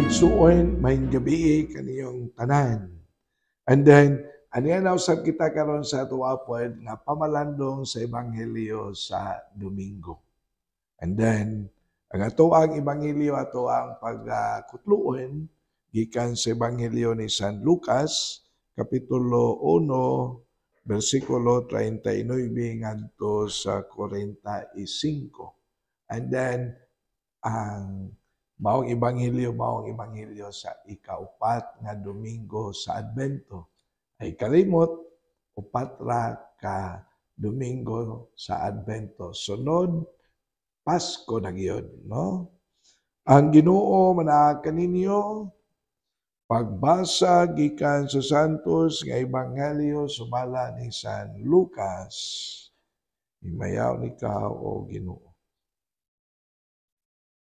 Maigsuon, maayong gabi kaniyong tanan. And then, aniya nausab kita karon sa ato pod nga pamalandong sa ebanghelyo sa Domingo. And then, ang atoang ebanghelyo ato ang pagkutluon gikan sa ebanghelyo ni San Lucas kapitulo 1 bersikulo 39 ngadto sa 45. And then ang maong ebanghelyo sa ikaupat nga Domingo sa Adbento ay kalimot upat ra ka Domingo sa Adbento. Sunod Pasko na gyud, no? Ang Ginoo manaag kaninyo pagbasa gikan sa Santos nga ebanghelyo sumala ni San Lucas. Himayaw ni ka o Ginoo.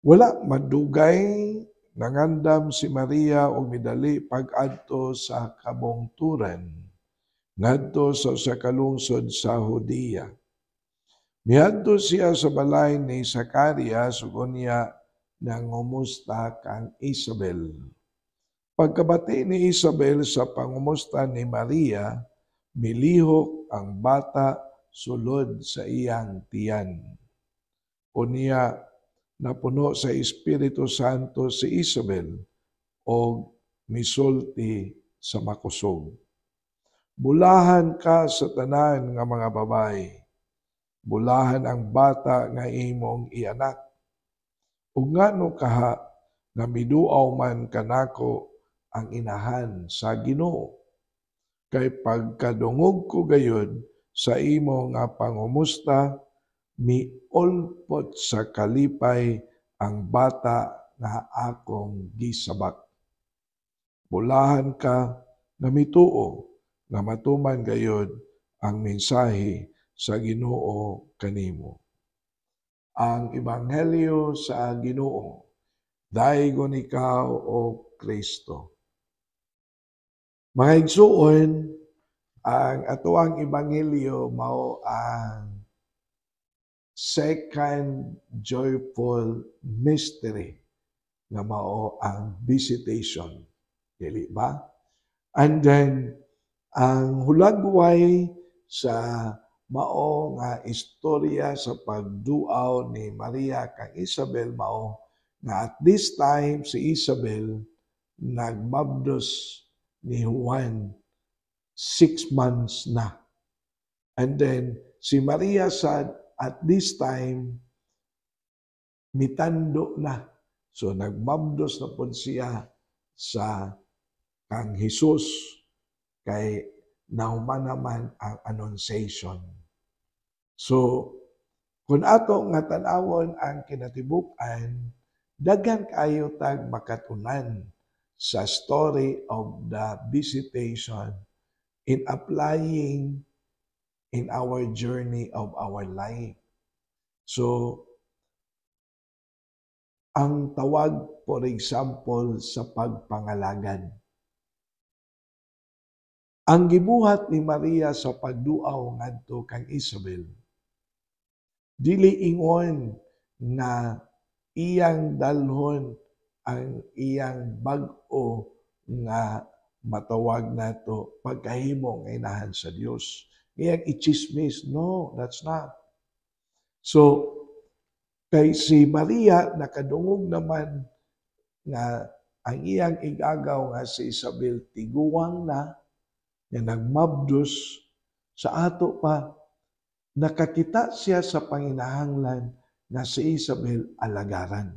Wala madugay nangandam si Maria og midali pag-adto sa kabungturan ngadto sa kalungsod sa Judea. Miadto siya sa balay ni Zacarias ug unya nangumusta kang Isabel. Pagkabati ni Isabel sa pangumusta ni Maria, milihok ang bata sulod sa iyang tiyan. Unya napuno sa Espiritu Santo si Isabel o misulti sa makusog. Bulahan ka sa tanan nga mga babae. Bulahan ang bata nga imong ianak. Ug ngano kaha nga miduaw man kanako ang inahan sa Ginoo. Kay pagkadungog ko gayud sa imo nga pangumusta, miulpot sa kalipay ang bata nga akong gisabak. Bulahan ka nga mituo nga matuman gayud ang mensahe sa Ginoo kanimo. Ang ebanghelyo sa Ginoo. Daygon ikaw o Kristo. Mga igsuon, ang atoang ebanghelyo mao ang second joyful mystery nga mao ang visitation. Dili ba? And then, ang hulagway sa mao nga istorya sa pagduaw ni Maria kang Isabel mao nga at this time si Isabel nagmabdos ni Juan 6 months na. And then, si Maria sad at this time, mitando na. So, nagmabdos na po siya sa kang Jesus kay nahuman naman ang annunciation. So, kung ato nga tanawon ang kinatibuk-an, daghan kayo tag makatunan sa story of the visitation in applying in our journey of our life. So, ang tawag, for example, sa pagpangalagad. Ang gibuhat ni Maria sa pagduaw ngadto kang Isabel, dili ingon na iyang dalhon ang iyang bag-o nga matawag nato pagkahimo nga inahan sa Dios. Iyang i-chismis. No, that's not. So, kay si Maria nakadungog naman nga ang iyang igagaw nga si Isabel tiguwang na nga nagmabdos sa ato pa nakakita siya sa panginahanglan nga si Isabel alagaran.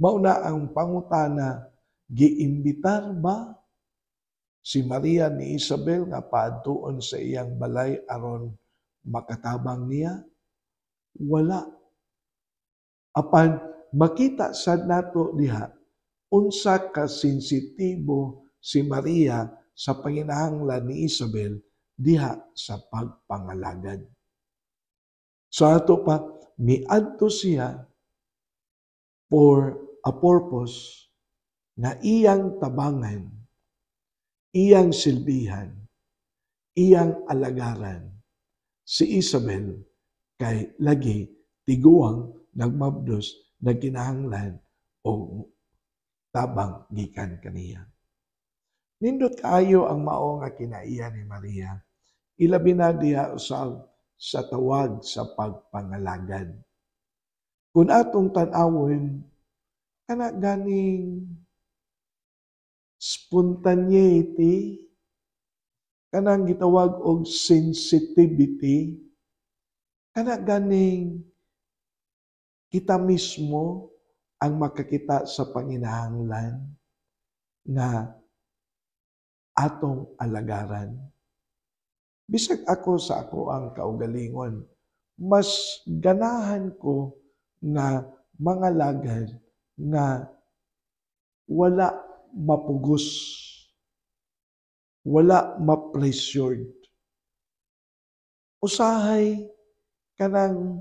Mauna ang pangutana, giimbitar ba si Maria ni Isabel nga paadtuon sa iyang balay aron makatabang niya? Wala. Apan makita sad nato diha unsa ka sensitibo si Maria sa panginahanglan ni Isabel diha sa pagpangalagad. So ato pa miadto siya for a purpose na iyang tabangan, iyang silbihan, iyang alagaran si Isabel kay lagi tiguang nagmabdos nagkinahanglan o tabang gikan kaniya. Nindot kaayo ang mao nga kinaiya ni Maria. Ilabi na diha usab sa tawag sa pagpangalagad. Kung atong tan-awon, kana ganing spontaneity, kanang gitawag og sensitivity, kana ganing kita mismo ang makakita sa panginahanglan nga atong alagaran. Bisag ako sa ako ang kaugalingon, mas ganahan ko nga mga lagad nga wala mapugos, wala ma-pressured. Usahay kanang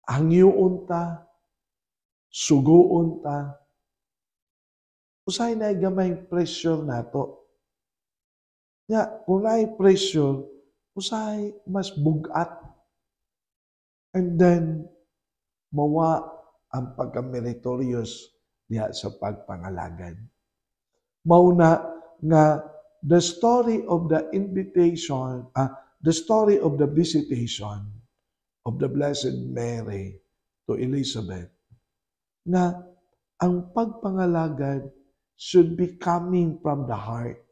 hangyoon ta, sugoon ta, usahay na gamay pressure nato. Nga, kung naay pressure, usahay mas bugat. And then, mawa ang pagka-meritorious diha sa pagpangalagad. Mauna nga the story of the invitation, the story of the visitation of the Blessed Mary to Elizabeth, na ang pagpangalagad should be coming from the heart,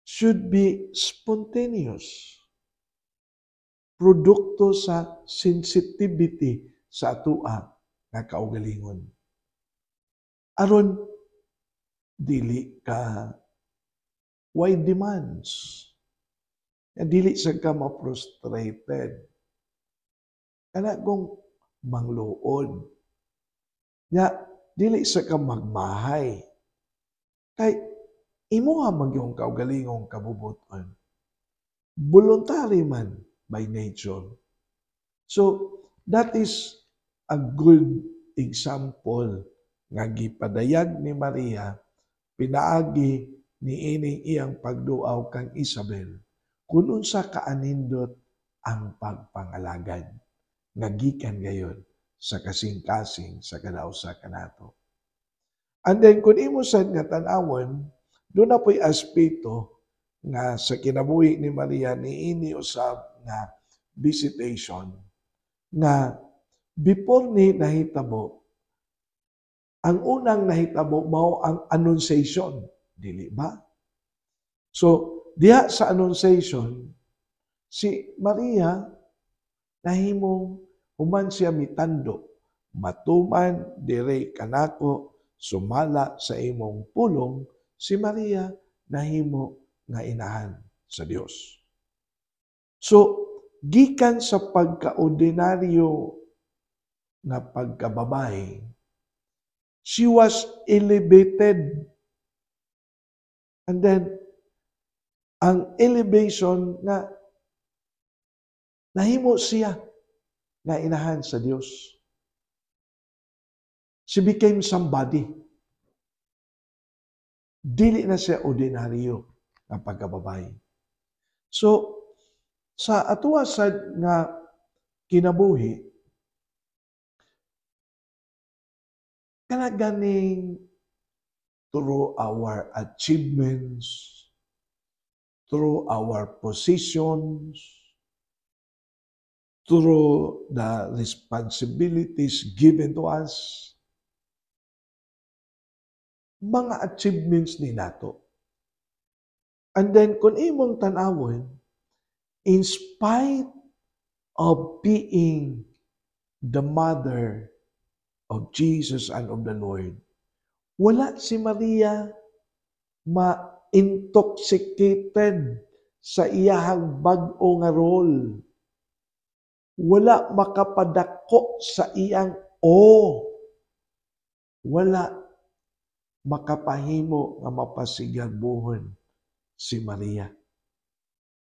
should be spontaneous, produkto sa sensitivity sa atua nga kaugalingon. Aron dili ka why demands. Dili sa ka ma-frustrated. Kana kung mangluod. Nga, dili sa ka magmahay. Kay imo nga magyong kaugalingong kabubuton. Voluntary man by nature. So, that is a good example nga gipadayag ni Maria, pinaagi ni ining iyang pagduaw kang Isabel, kung unsa kaanindot ang pagpangalagad, nga gikan gayon sa kasing-kasing sa kadausa kanato. And then, kung imo sad nga tan-awon, doon na po'y aspeto nga sa kinabuhi ni Maria niini usab nga visitation, nga before ni nahitabo, ang unang nahitabo mao ang annunciation, dili ba? So, diha sa annunciation, si Maria nahimong human siya mitando, matuman dire kanako sumala sa imong pulong, si Maria nahimo nga inahan sa Dios. So, gikan sa pagkaordinaryo na pagkababae, she was elevated. And then, ang elevation na nahimo siya nga inahan sa Dios. She became somebody. Dili na siya ordinaryo nga pagkababae. So, sa atua sad nga kinabuhi, kana ganing through our achievements, through our positions, through the responsibilities given to us, mga achievements ni nato. And then, kung imong tanawon, in spite of being the mother of Jesus and of the Lord, wala si Maria ma-intoxicated sa iyahang bag-o nga role. Wala makapadako sa iyang wala makapahimo nga mapasigabuhon si Maria.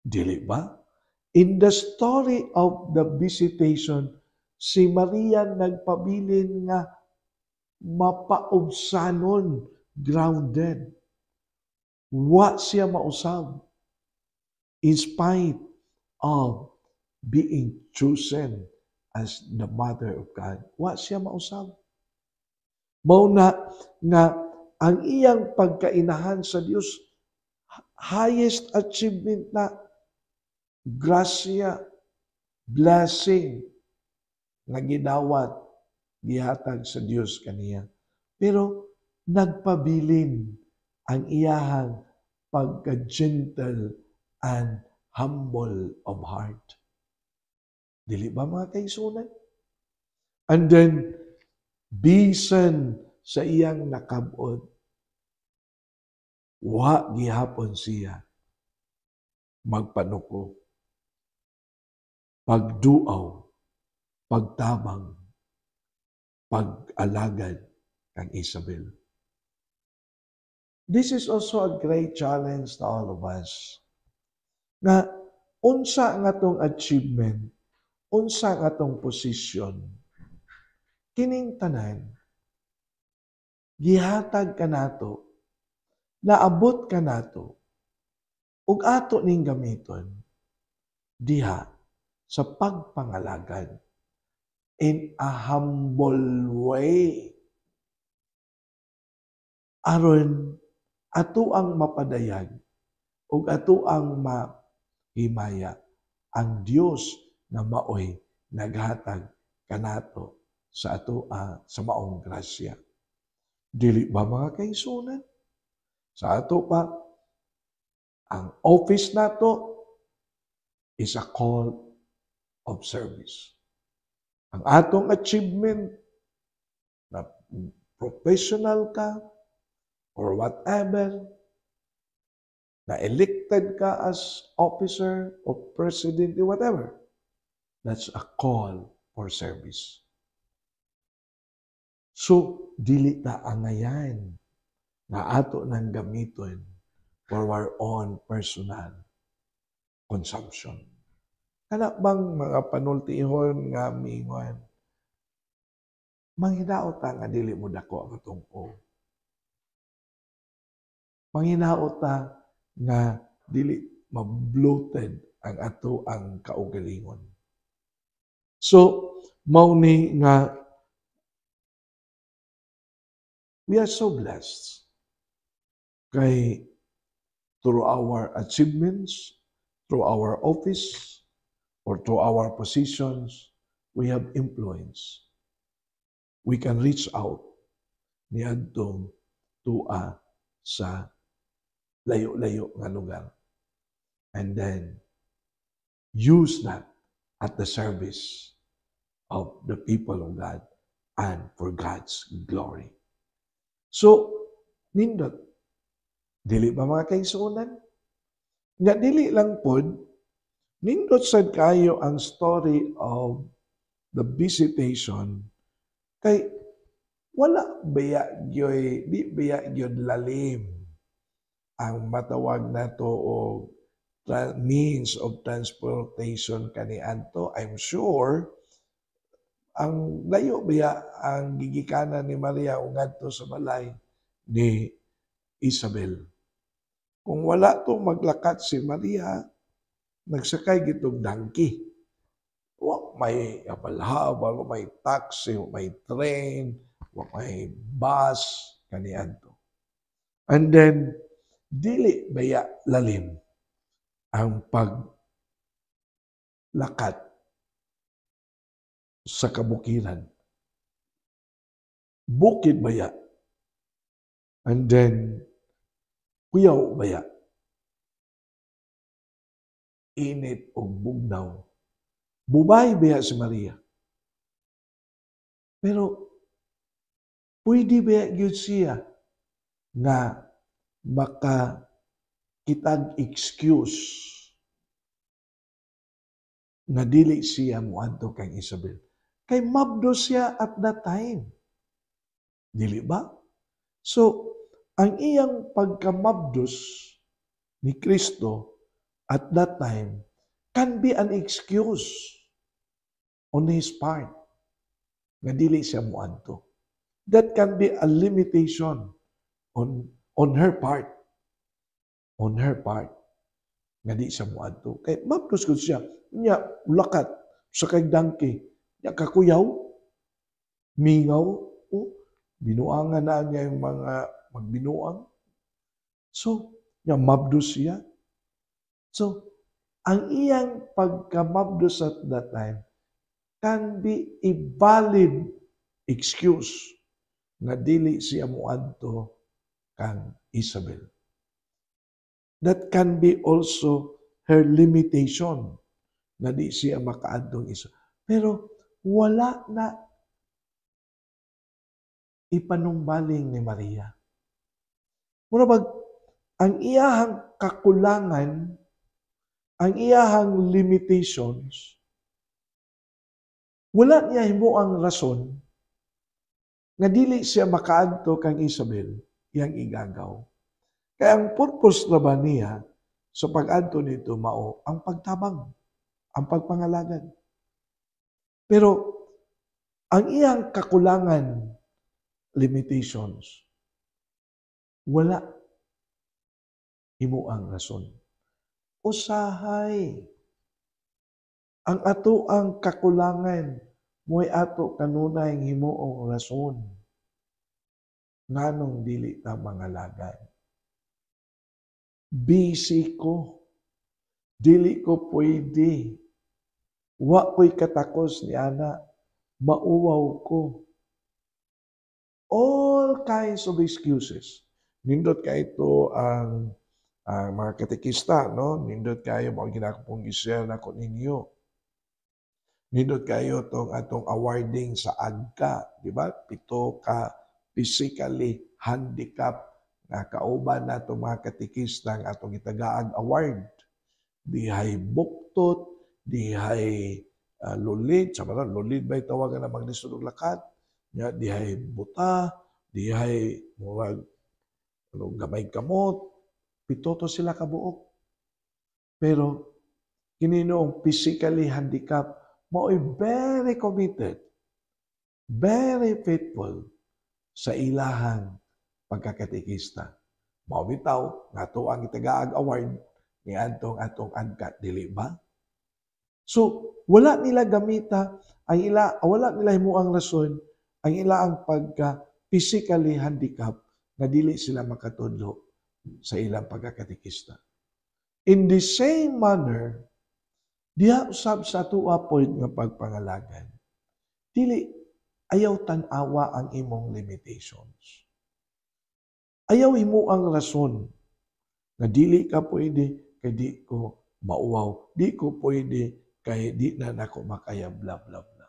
Dili ba? In the story of the visitation, si Maria nagpabilin nga mapaubsanon, grounded. Wa siya mausab in spite of being chosen as the mother of God. Wa siya mausab. Mao na nga ang iyang pagkainahan sa Dios highest achievement na grasya, blessing nga gidawat, gihatag sa Dios kaniya. Pero nagpabilin ang iyahang pagka-gentle and humble of heart. Dili ba mga kaigsunan? And then, bisan sa iyang nakabot, wa gihapon siya magpanuko, pagduaw, pagtabang, pag-alagad kang Isabel. This is also a great challenge to all of us. Nga, unsa nga tong achievement, unsa nga tong position, kining tanan, gihatag ka nato, naabot ka nato, ug ato ning gamiton, diha sa pagpangalagad in a humble way. Aron ato ang mapadayag ug ato ang mahimaya ang Dios na maoy naghatag kanato sa ato sa maong grasya. Dili ba mga kaigsunan? Sa ato pa, ang office nato is a call of service. Ang atong achievement na professional ka or whatever, na elected ka as officer or president or whatever, that's a call for service. So, dili ta angayan na ato nang gamiton for our own personal consumption. Kana bang mga panultihon nga mingon, manghinaot ta nga dili mo dako ang atong o. Manghinaot ta nga dili ma-bloated ang ato ang kaugalingon. So, mao ni nga we are so blessed kay through our achievements, through our office, or through our positions, we have influence. We can reach out niadtong tua sa layo-layo nga lugar. And then, use that at the service of the people of God and for God's glory. So, nindot, dili ba mga kaigsunan? Nga dili lang pod, nindot sad kayo ang story of the visitation kay wala baya gyoy, di baya gyud lalim ang matawag nato og means of transportation kaniadto. I'm sure ang layo biya ang gigikanan ni Maria ug ngadto sa balay ni Isabel. Kung wala to maglakat si Maria, nagsakay gitong donkey. Wa may habal-habal, wa may taxi, wa may train, wa may bus kaniadto. And then dili baya lalim ang paglakat sa kabukiran. Bukid baya. And then, kuyaw baya. Init o bugnaw. Bubay baya si Maria. Pero, pwede baya yun siya na makakitag excuse na dili siya muadto kang Isabel. Kay mabdo siya at that time. Dili ba? So, ang iyang pagkamabdos ni Kristo at that time can be an excuse on his part na dili siya muadto. That can be a limitation on her part. On her part nga di siya muadto. Kay mabdos gud siya. Nya lakat sa kay donkey. Nya kakuyaw, mingaw, Binuangan na niya yung mga magbinuang. So, niya mabdos siya. So, ang iyang pagkamabdos at that time can be a valid excuse na dili siya moadto kang Isabel. That can be also her limitation na di siya makaadtong isa. Pero wala na ipanumbaling ni Maria. Murabag, ang iyahang kakulangan, ang iyahang limitations, wala niya himo ang rason nga dili siya makaadto kang Isabel, iyang igagaw. Kaya ang purpose na ba niya sa pag-adto nito mao ang pagtabang, ang pagpangalagad. Pero ang iyang kakulangan, limitations, wala himo ang rason. Usahay, ang ato ang kakulangan, mo'y ato kanunay himuong rason. Nganong dili ta mangalagad. Busy ko. Dili ko pwede. Wa ko'y katakos ni ana. Mauwaw ko. All kinds of excuses. Nindot ka ito ang mga katekista, no? Nindot kayo, mga ginakapong i-share na ko ninyo. Nindot kayo itong atong awarding sa AGCA, di ba? 7 ka physically handicapped na kauban na itong mga katekista ng atong itagaag award. Dihay buktot, dihay lulid, sama na, lulid ba itawagan na maglisod og lakat? Dihay buta, dihay murag gamay kamot, 7 to sila kabuok. Pero kininoong physically handicapped, mao'y very committed, very faithful sa ilahang pagkakatekista. Mao bitaw nga to ang itagaag award ni atong AGCA, dili ba? So, wala nila gamita wala nila himuang rason ang ilaang pagka physically handicapped na dili sila makatudlo sa ilang pagkakatekista. In the same manner, diha usab sa atua point nga pagpangalagan, dili ayaw tan-awa ang imong limitations. Ayaw himo ang rason na dili ka pwede kay di ko mauwaw, di ko pwede kay di na nako makaya bla bla bla.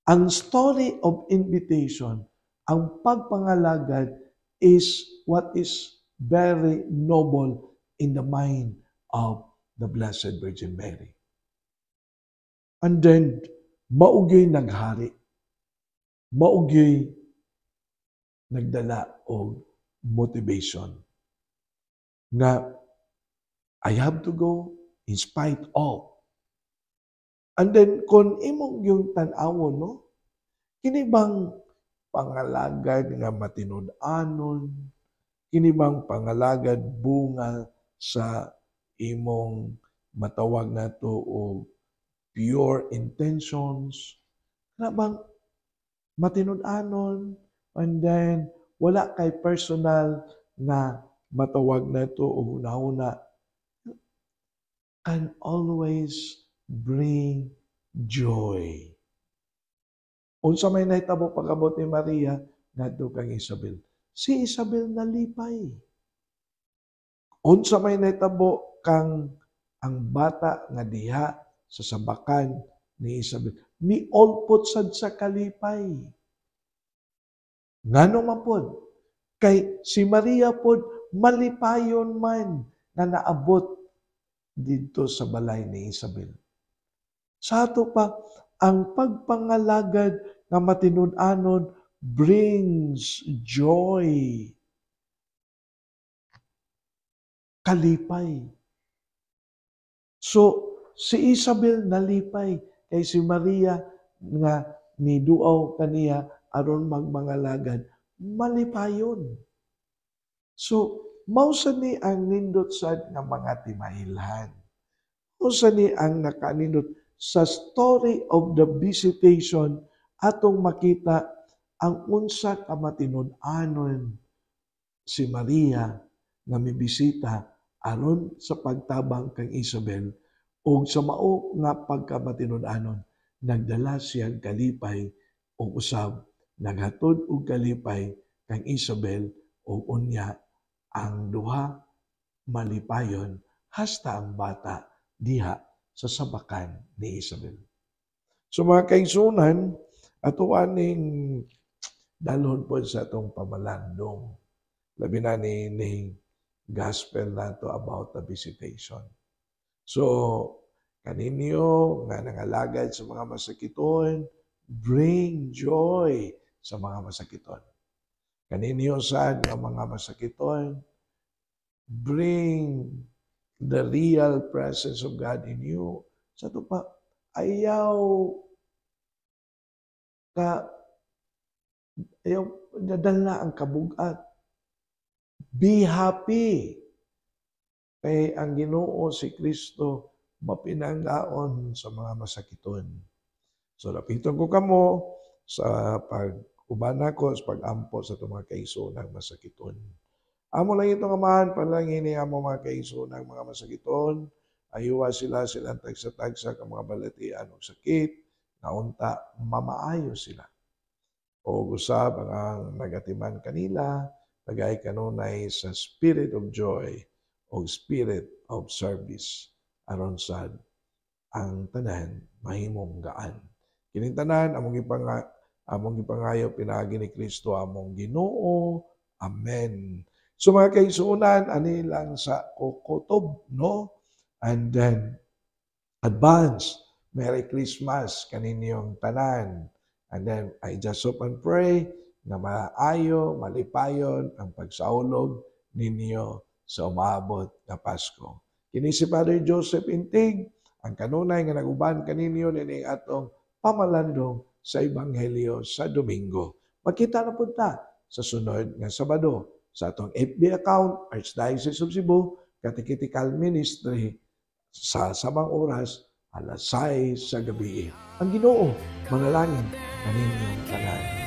Ang story of invitation, ang pagpangalagad is what is very noble in the mind of the Blessed Virgin Mary. And then, maugay naghari. Maugay nagdala og motivation. Na, I have to go in spite of. And then, kung imong yung tan-awon, no? Kini bang pangalagad nga matinud-anon? Kini bang pangalagad bunga sa imong matawag na to o pure intentions? Na bang matinud-anon? And then, wala kay personal na matawag na to o huna-huna, can always bring joy. Unsa may nahitabo pag-abot ni Maria, ngadto kang Isabel. Si Isabel nalipay. Unsa may nahitabo kang ang bata nga diha sa sabakan ni Isabel. Miolpot sad sa kalipay. Ngano man pod? Kay si Maria pod malipayon man na naabot dito sa balay ni Isabel. Sa ato pa, ang pagpangalagad nga matinud-anon brings joy. Kalipay. So, si Isabel nalipay kay si Maria nga miduaw kaniya aron magmangalagad, malipayon. So, mausa ni ang nindot sad nga mga timahilhan. Mausa ni ang nakanindot sa story of the visitation atong makita ang unsa ka matinud-anon si Maria nga mibisita aron sa pagtabang kang Isabel ug sa mao nga pagkamatinud-anon nagdala siya kalipay ug usab naghatod og kalipay kang Isabel ug unya ang duha malipayon hasta ang bata diha sa sabakan ni Isabel. So mga kaigsunan, ato aning dalhon po sa atong pamalandong. Labi na ni gospel nato about the visitation. So, kaninyo nga nangalagad sa mga masakiton, bring joy sa mga masakiton. Kaninyo sad nga mga masakiton, bring the real presence of God in you. Sa ito pa, ayaw nadala ang kabugat. Be happy. Kay ang Ginoo si Kristo mapinanggaon sa mga masakiton. So lapiton ko kamo sa pag-uban nako sa pag-ampo sa itong mga kaigsoonang masakiton. Amo lang itong amahan, panalangin ni amo mga kaigsoonang mga masakiton. Ayuwa silang tagsa-tagsa ka mga balatian o sakit, naunta mamaayo sila. O usab ang nagatiman kanila, lagay kanunay sa spirit of joy o spirit of service aron sad ang tanan mahimong gaan. Kining tanan among ipangayo pinaagi ni Kristo among Ginoo. Amen. So mga kaigsuonan, ani lang sa kutob, no? And then advance Merry Christmas kaninyong tanan. And then I just hope and pray na maayo, malipayon ang pagsaulog ninyo sa umabot na Pasko. Kini si Father Joseph Intig, ang kanunay nga naguban kaninyo nining atong pamalandong sa Ebanghelyo sa Domingo. Magkita na punta sa sunod nga Sabado sa atong FB account, Archdiocese of Cebu, Catechetical Ministry, sa samang oras, alas 6 sa gabi. Ang Ginoo, manalangin kaninyong tanan.